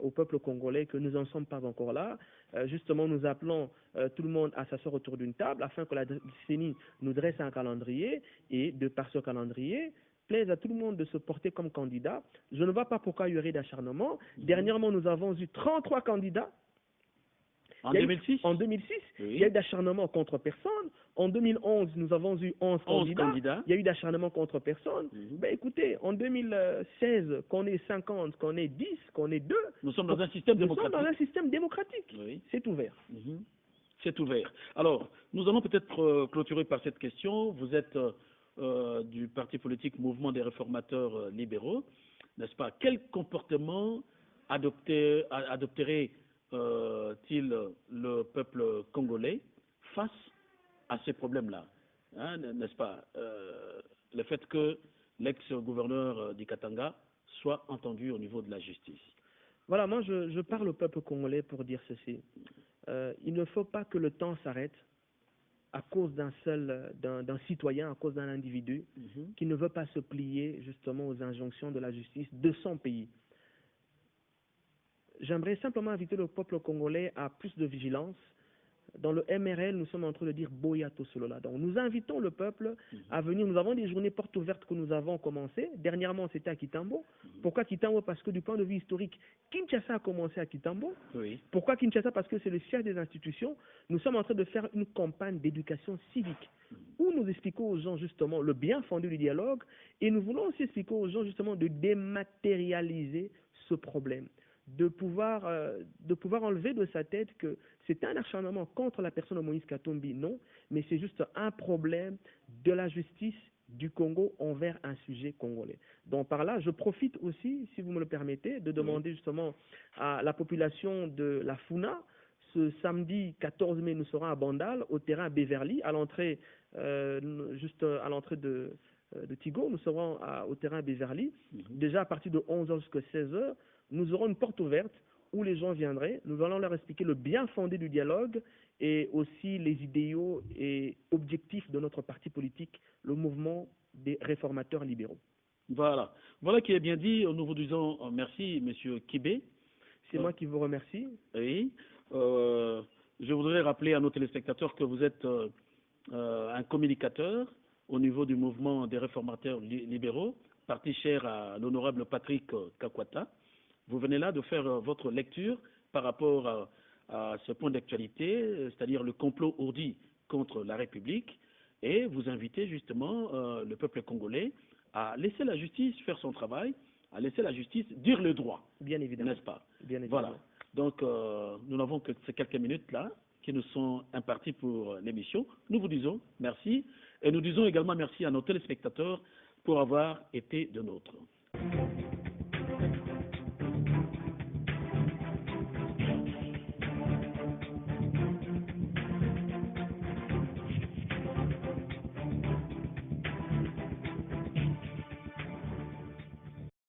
au peuple congolais que nous n'en sommes pas encore là. Justement, nous appelons tout le monde à s'asseoir autour d'une table afin que la CENI nous dresse un calendrier et de par ce calendrier, plaise à tout le monde de se porter comme candidat. Je ne vois pas pourquoi il y aurait d'acharnement. Dernièrement, nous avons eu 33 candidats. En 2006 En 2006, oui. Il y a eu d'acharnement contre personne. En 2011, nous avons eu 11 candidats. Il y a eu d'acharnement contre personne. Ben, écoutez, en 2016, qu'on ait 50, qu'on ait 10, qu'on ait 2, nous sommes dans un système démocratique. Nous sommes dans un système démocratique. Oui. C'est ouvert. C'est ouvert. Alors, nous allons peut-être clôturer par cette question. Vous êtes du parti politique Mouvement des réformateurs libéraux, n'est-ce pas? Quel comportement adopterait il le peuple congolais face à ces problèmes-là, hein, n'est-ce pas? Le fait que l'ex-gouverneur du Katanga soit entendu au niveau de la justice. Voilà, moi je parle au peuple congolais pour dire ceci. Il ne faut pas que le temps s'arrête à cause d'un citoyen, à cause d'un individu qui ne veut pas se plier justement aux injonctions de la justice de son pays. J'aimerais simplement inviter le peuple congolais à plus de vigilance. Dans le MRL, nous sommes en train de dire Boyato Solola. Donc nous invitons le peuple à venir. Nous avons des journées portes ouvertes que nous avons commencées. Dernièrement, c'était à Kitambo. Pourquoi Kitambo? Parce que du point de vue historique, Kinshasa a commencé à Kitambo. Oui. Pourquoi Kinshasa? Parce que c'est le siège des institutions. Nous sommes en train de faire une campagne d'éducation civique où nous expliquons aux gens justement le bien fondé du dialogue et nous voulons aussi expliquer aux gens justement de dématérialiser ce problème. De pouvoir enlever de sa tête que c'est un acharnement contre la personne de Moïse Katumbi, non, mais c'est juste un problème de la justice du Congo envers un sujet congolais. Donc par là, je profite aussi, si vous me le permettez, de demander justement à la population de la Funa, ce samedi 14 mai, nous serons à Bandal, au terrain Beverly, à l'entrée, juste à l'entrée de Tigo, nous serons au terrain Beverly, déjà à partir de 11h jusqu'à 16h, nous aurons une porte ouverte où les gens viendraient. Nous allons leur expliquer le bien fondé du dialogue et aussi les idéaux et objectifs de notre parti politique, le mouvement des réformateurs libéraux. Voilà. Voilà qui est bien dit. Nous vous disons merci, Monsieur Kibé. C'est moi qui vous remercie. Oui. Je voudrais rappeler à nos téléspectateurs que vous êtes un communicateur au niveau du mouvement des réformateurs libéraux, parti cher à l'honorable Patrick Kakwata. Vous venez là de faire votre lecture par rapport à ce point d'actualité, c'est-à-dire le complot ourdi contre la République, et vous invitez justement le peuple congolais à laisser la justice faire son travail, à laisser la justice dire le droit. Bien évidemment. N'est-ce pas? Bien évidemment. Voilà. Donc, nous n'avons que ces quelques minutes-là qui nous sont imparties pour l'émission. Nous vous disons merci, et nous disons également merci à nos téléspectateurs pour avoir été de nôtres.